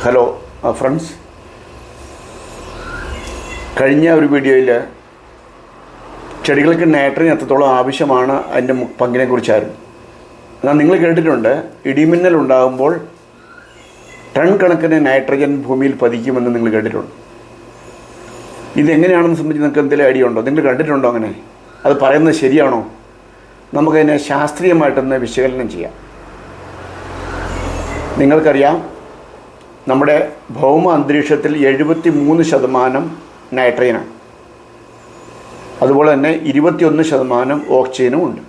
Hello friends, കഴിഞ്ഞ ഒരു വീഡിയോയിൽ ചെടികൾക്ക് നൈട്രജൻ എത്രത്തോളം ആവശ്യമാണ് അതിൻ്റെ പങ്കിനെക്കുറിച്ചായിരുന്നു. എന്നാൽ നിങ്ങൾ കേട്ടിട്ടുണ്ട്, ഇടിമിന്നൽ ഉണ്ടാകുമ്പോൾ ടൺ കണക്കിന് നൈട്രജൻ ഭൂമിയിൽ പതിക്കുമെന്ന് നിങ്ങൾ കേട്ടിട്ടുണ്ട്. ഇതെങ്ങനെയാണെന്ന് സംബന്ധിച്ച് നിങ്ങൾക്ക് എന്തെങ്കിലും ഐഡിയ ഉണ്ടോ? നിങ്ങൾ കണ്ടിട്ടുണ്ടോ അങ്ങനെ? അത് പറയുന്നത് ശരിയാണോ? നമുക്കതിനെ ശാസ്ത്രീയമായിട്ടൊന്ന് വിശകലനം ചെയ്യാം. നിങ്ങൾക്കറിയാം, നമ്മുടെ ഭൗമ അന്തരീക്ഷത്തിൽ 73% നൈട്രജനാണ്. അതുപോലെ തന്നെ 21% ഓക്സിജനും ഉണ്ട്.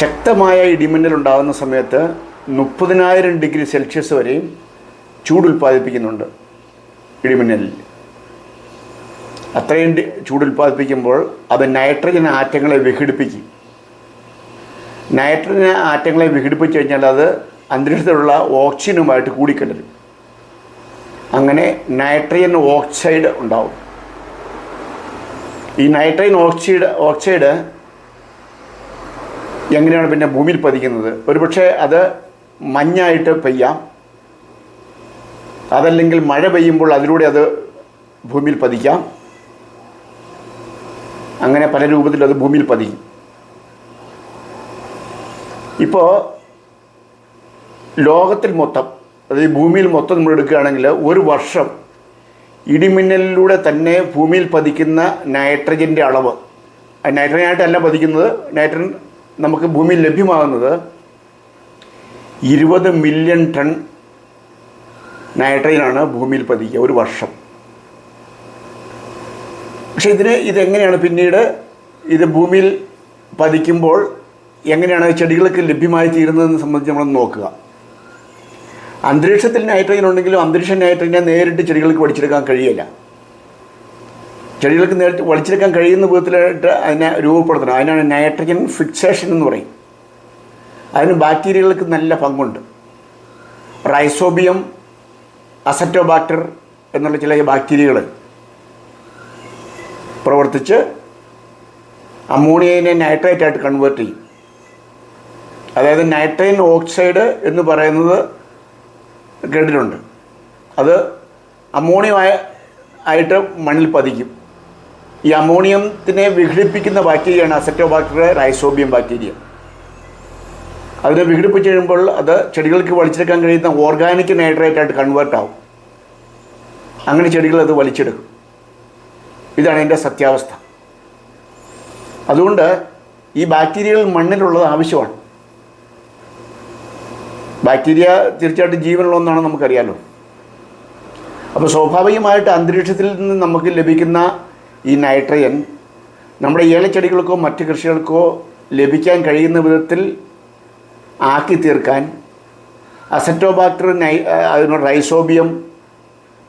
ശക്തമായ ഇടിമിന്നൽ ഉണ്ടാകുന്ന സമയത്ത് 30,000 ഡിഗ്രി സെൽഷ്യസ് വരെയും ചൂട് ഉൽപ്പാദിപ്പിക്കുന്നുണ്ട് ഇടിമിന്നലിൽ. അത്രയും ചൂട് ഉൽപ്പാദിപ്പിക്കുമ്പോൾ അത് നൈട്രജൻ ആറ്റങ്ങളെ വിഘടിപ്പിക്കും. നൈട്രജൻ ആറ്റങ്ങളെ വിഘടിപ്പിച്ചു കഴിഞ്ഞാൽ അത് അന്തരീക്ഷത്തിലുള്ള ഓക്സിജനുമായിട്ട് കൂടിക്കലരും. അങ്ങനെ നൈട്രജൻ ഓക്സൈഡ് ഉണ്ടാവും. ഈ നൈട്രജൻ ഓക്സൈഡ് എങ്ങനെയാണ് പിന്നെ ഭൂമിയിൽ പതിക്കുന്നത്? ഒരുപക്ഷെ അത് മഞ്ഞായിട്ട് പെയ്യാം, അതല്ലെങ്കിൽ മഴ പെയ്യുമ്പോൾ അതിലൂടെ അത് ഭൂമിയിൽ പതിക്കാം. അങ്ങനെ പല രൂപത്തിൽ അത് ഭൂമിയിൽ പതിക്കും. ഇപ്പോൾ ലോകത്തിൽ മൊത്തം, അതായത് ഭൂമിയിൽ മൊത്തം നമ്മൾ എടുക്കുകയാണെങ്കിൽ, ഒരു വർഷം ഇടിമിന്നലിലൂടെ തന്നെ ഭൂമിയിൽ പതിക്കുന്ന നൈട്രജൻ്റെ അളവ്, നൈട്രജനായിട്ടല്ല പതിക്കുന്നത്, നൈട്രജൻ നമുക്ക് ഭൂമിയിൽ ലഭ്യമാകുന്നത് 20 മില്യൺ ടൺ നൈട്രജനാണ് ഭൂമിയിൽ പതിക്കുക ഒരു വർഷം. പക്ഷേ ഇതെങ്ങനെയാണ് പിന്നീട് ഇത് ഭൂമിയിൽ പതിക്കുമ്പോൾ എങ്ങനെയാണ് ചെടികൾക്ക് ലഭ്യമായി തീരുന്നതെന്ന് സംബന്ധിച്ച് നമ്മൾ നോക്കുക. അന്തരീക്ഷത്തിൽ നൈട്രജൻ ഉണ്ടെങ്കിലും അന്തരീക്ഷ നൈട്രജനെ നേരിട്ട് ചെടികൾക്ക് വലിച്ചെടുക്കാൻ കഴിയില്ല. ചെടികൾക്ക് നേരിട്ട് വലിച്ചെടുക്കാൻ കഴിയുന്ന വിധത്തിലായിട്ട് അതിനെ രൂപപ്പെടുത്തണം. അതിനാണ് നൈട്രജൻ ഫിക്സേഷൻ എന്ന് പറയും. അതിന് ബാക്ടീരിയകൾക്ക് നല്ല പങ്കുണ്ട്. റൈസോബിയം, അസറ്റോബാക്ടർ എന്നുള്ള ചില ബാക്ടീരിയകൾ പ്രവർത്തിച്ച് അമോണിയനെ നൈട്രേറ്റായിട്ട് കൺവേർട്ട് ചെയ്യും. അതായത് നൈട്രജൻ ഓക്സൈഡ് എന്ന് പറയുന്നത് കേട്ടിട്ടുണ്ട്. അത് അമോണിയം ആയിട്ട് മണ്ണിൽ പതിക്കും. ഈ അമോണിയത്തിനെ വിഘടിപ്പിക്കുന്ന ബാക്ടീരിയയാണ് അസറ്റോബാക്ടർ, റൈസോബിയം ബാക്ടീരിയ. അതിനെ വിഘടിപ്പിച്ച് കഴിയുമ്പോൾ അത് ചെടികൾക്ക് വലിച്ചെടുക്കാൻ കഴിയുന്ന ഓർഗാനിക് നൈട്രേറ്റായിട്ട് കൺവേർട്ട് ആവും. അങ്ങനെ ചെടികൾ അത് വലിച്ചെടുക്കും. ഇതാണ് അതിൻ്റെ സത്യാവസ്ഥ. അതുകൊണ്ട് ഈ ബാക്ടീരിയകൾ മണ്ണിലുള്ളത് ആവശ്യമാണ്. ബാക്ടീരിയ തീർച്ചയായിട്ടും ജീവനുള്ള ഒന്നാണ്, നമുക്കറിയാമല്ലോ. അപ്പോൾ സ്വാഭാവികമായിട്ട് അന്തരീക്ഷത്തിൽ നിന്ന് നമുക്ക് ലഭിക്കുന്ന ഈ നൈട്രജൻ നമ്മുടെ ഏലച്ചെടികൾക്കോ മറ്റ് കൃഷികൾക്കോ ലഭിക്കാൻ കഴിയുന്ന വിധത്തിൽ ആക്കി തീർക്കാൻ അസറ്റോബാക്ടർ, റൈസോബിയം,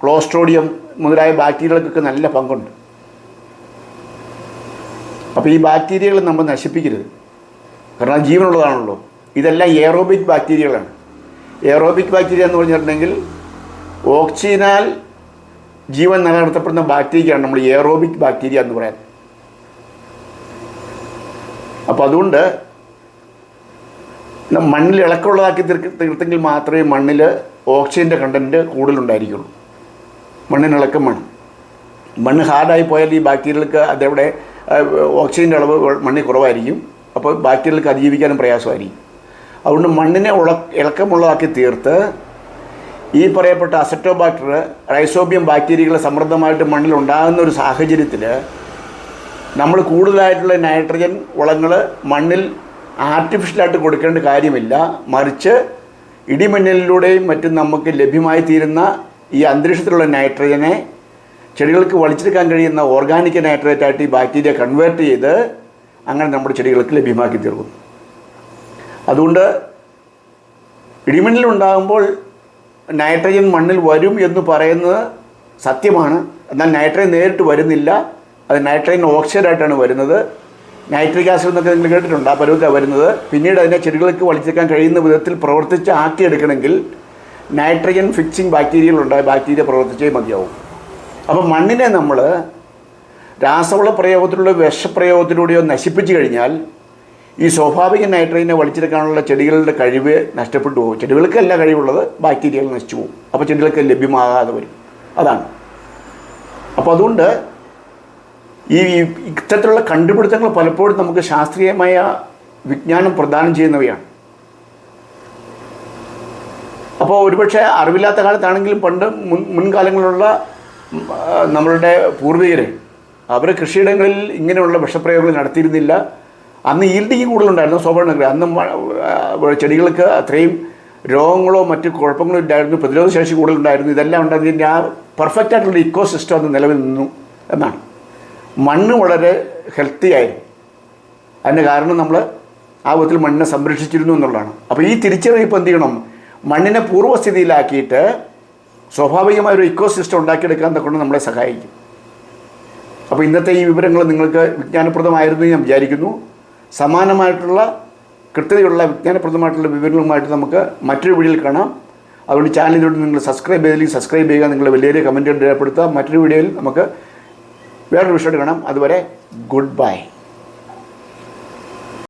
ക്ലോസ്ട്രോഡിയം മുതലായ ബാക്ടീരിയകൾക്കൊക്കെ നല്ല പങ്കുണ്ട്. അപ്പോൾ ഈ ബാക്ടീരിയകൾ നമ്മൾ നശിപ്പിക്കരുത്. കാരണം അത് ജീവനുള്ളതാണല്ലോ. ഇതെല്ലാം എയറോബിക് ബാക്ടീരിയകളാണ്. എയറോബിക് ബാക്ടീരിയ എന്ന് പറഞ്ഞിട്ടുണ്ടെങ്കിൽ ഓക്സിജനാൽ ജീവൻ നിലനിർത്തപ്പെടുന്ന ബാക്ടീരിയയാണ് നമ്മൾ എയറോബിക് ബാക്ടീരിയ എന്ന് പറയുന്നത്. അപ്പോൾ അതുകൊണ്ട് മണ്ണിൽ ഇളക്കമുള്ളതാക്കി തീർത്തെങ്കിൽ മാത്രമേ മണ്ണിൽ ഓക്സിജൻ്റെ കണ്ടൻറ്റ് കൂടുതലുണ്ടായിരിക്കുള്ളൂ. മണ്ണിന് ഇളക്കം വേണം. മണ്ണ് ഹാർഡായി പോയാൽ ഈ ബാക്ടീരിയകൾക്ക് അതവിടെ ഓക്സിജൻ്റെ അളവ് മണ്ണിൽ കുറവായിരിക്കും. അപ്പോൾ ബാക്ടീരിയകൾക്ക് അതിജീവിക്കാനും പ്രയാസമായിരിക്കും. അതുകൊണ്ട് മണ്ണിനെ ഇളക്കമുള്ളതാക്കി തീർത്ത് ഈ പറയപ്പെട്ട അസറ്റോബാക്ടർ, റൈസോബിയം ബാക്ടീരിയകൾ സമൃദ്ധമായിട്ട് മണ്ണിൽ ഉണ്ടാകുന്ന ഒരു സാഹചര്യത്തിൽ നമ്മൾ കൂടുതലായിട്ടുള്ള നൈട്രജൻ വളങ്ങൾ മണ്ണിൽ ആർട്ടിഫിഷ്യലായിട്ട് കൊടുക്കേണ്ട കാര്യമില്ല. മറിച്ച് ഇടിമിന്നലിലൂടെയും മറ്റും നമുക്ക് ലഭ്യമായി തീരുന്ന ഈ അന്തരീക്ഷത്തിലുള്ള നൈട്രജനെ ചെടികൾക്ക് വലിച്ചെടുക്കാൻ കഴിയുന്ന ഓർഗാനിക് നൈട്രേറ്റായിട്ട് ഈ ബാക്ടീരിയ കൺവേർട്ട് ചെയ്ത് അങ്ങനെ നമ്മുടെ ചെടികൾക്ക് ലഭ്യമാക്കി തീർക്കുന്നു. അതുകൊണ്ട് ഇടിമിന്നലുണ്ടാകുമ്പോൾ നൈട്രജൻ മണ്ണിൽ വരും എന്ന് പറയുന്നത് സത്യമാണ്. എന്നാൽ നൈട്രജൻ നേരിട്ട് വരുന്നില്ല. അത് നൈട്രജൻ ഓക്സൈഡായിട്ടാണ് വരുന്നത്. നൈട്രിക് ആസിഡ് എന്നൊക്കെ നിങ്ങൾ കേട്ടിട്ടുണ്ട്. ആ പരുവത്താണ് വരുന്നത്. പിന്നീട് അതിനെ ചെടികൾക്ക് വലിച്ചെടുക്കാൻ കഴിയുന്ന വിധത്തിൽ പ്രവർത്തിച്ച് ആക്കിയെടുക്കണമെങ്കിൽ നൈട്രജൻ ഫിക്സിങ് ബാക്ടീരിയകളുണ്ടായ ബാക്ടീരിയ പ്രവർത്തിച്ചേ മതിയാവും. അപ്പോൾ മണ്ണിനെ നമ്മൾ രാസവള പ്രയോഗത്തിലൂടെ വിഷപ്രയോഗത്തിലൂടെയോ നശിപ്പിച്ചു കഴിഞ്ഞാൽ ഈ സ്വാഭാവിക നൈട്രജനെ വലിച്ചെടുക്കാനുള്ള ചെടികളുടെ കഴിവ് നഷ്ടപ്പെട്ടു പോകും. ചെടികൾക്കല്ല കഴിവുള്ളത്, ബാക്ടീരിയകൾ നശിച്ചു പോകും. അപ്പോൾ ചെടികൾക്ക് ലഭ്യമാകാതെ വരും. അതാണ്. അപ്പോൾ അതുകൊണ്ട് ഈ ഇത്തരത്തിലുള്ള കണ്ടുപിടുത്തങ്ങൾ പലപ്പോഴും നമുക്ക് ശാസ്ത്രീയമായ വിജ്ഞാനം പ്രദാനം ചെയ്യുന്നവയാണ്. അപ്പോൾ ഒരുപക്ഷെ അറിവില്ലാത്ത കാലത്താണെങ്കിലും പണ്ട് മുൻകാലങ്ങളിലുള്ള നമ്മളുടെ പൂർവികർ അവർ കൃഷിയിടങ്ങളിൽ ഇങ്ങനെയുള്ള വിഷപ്രയോഗങ്ങൾ നടത്തിയിരുന്നില്ല. അന്ന് ഈൽഡിങ് കൂടുതലുണ്ടായിരുന്നു, സ്വാഭാവികമായി. അന്ന് ചെടികൾക്ക് അത്രയും രോഗങ്ങളോ മറ്റ് കുഴപ്പങ്ങളോ ഇല്ലായിരുന്നു, പ്രതിരോധശേഷി കൂടുതലുണ്ടായിരുന്നു. ഇതെല്ലാം ഉണ്ടായതിൻ്റെ ആ പെർഫെക്റ്റ് ആയിട്ടുള്ള ഇക്കോ സിസ്റ്റം അന്ന് നിലവിൽ നിന്നു എന്നാണ്. മണ്ണ് വളരെ ഹെൽത്തി ആയിരുന്നു. അതിൻ്റെ കാരണം നമ്മൾ ആ വിധത്തിൽ മണ്ണിനെ സംരക്ഷിച്ചിരുന്നു എന്നുള്ളതാണ്. അപ്പോൾ ഈ തിരിച്ചറിവ് ഇപ്പോൾ എന്ത് ചെയ്യണം? മണ്ണിനെ പൂർവ്വസ്ഥിതിയിലാക്കിയിട്ട് സ്വാഭാവികമായൊരു ഇക്കോ സിസ്റ്റം ഉണ്ടാക്കിയെടുക്കാൻ കൊണ്ട് നമ്മളെ സഹായിക്കും. അപ്പോൾ ഇന്നത്തെ ഈ വിവരങ്ങൾ നിങ്ങൾക്ക് വിജ്ഞാനപ്രദമായിരുന്നു ഞാൻ വിചാരിക്കുന്നു. സമാനമായിട്ടുള്ള കൃത്യതയുള്ള വിജ്ഞാനപ്രദമായിട്ടുള്ള വിവരങ്ങളുമായിട്ട് നമുക്ക് മറ്റൊരു വീഡിയോയിൽ കാണാം. അതുകൊണ്ട് ചാനലിലൂടെ നിങ്ങൾ സബ്സ്ക്രൈബ് ചെയ്തില്ലെങ്കിൽ സബ്സ്ക്രൈബ് ചെയ്യുക, നിങ്ങളുടെ വലിയ കമൻറ്റുകൾ രേഖപ്പെടുത്തുക. മറ്റൊരു വീഡിയോയിൽ നമുക്ക് വേറൊരു വിഷയമായിട്ട് കാണാം. അതുവരെ ഗുഡ് ബൈ.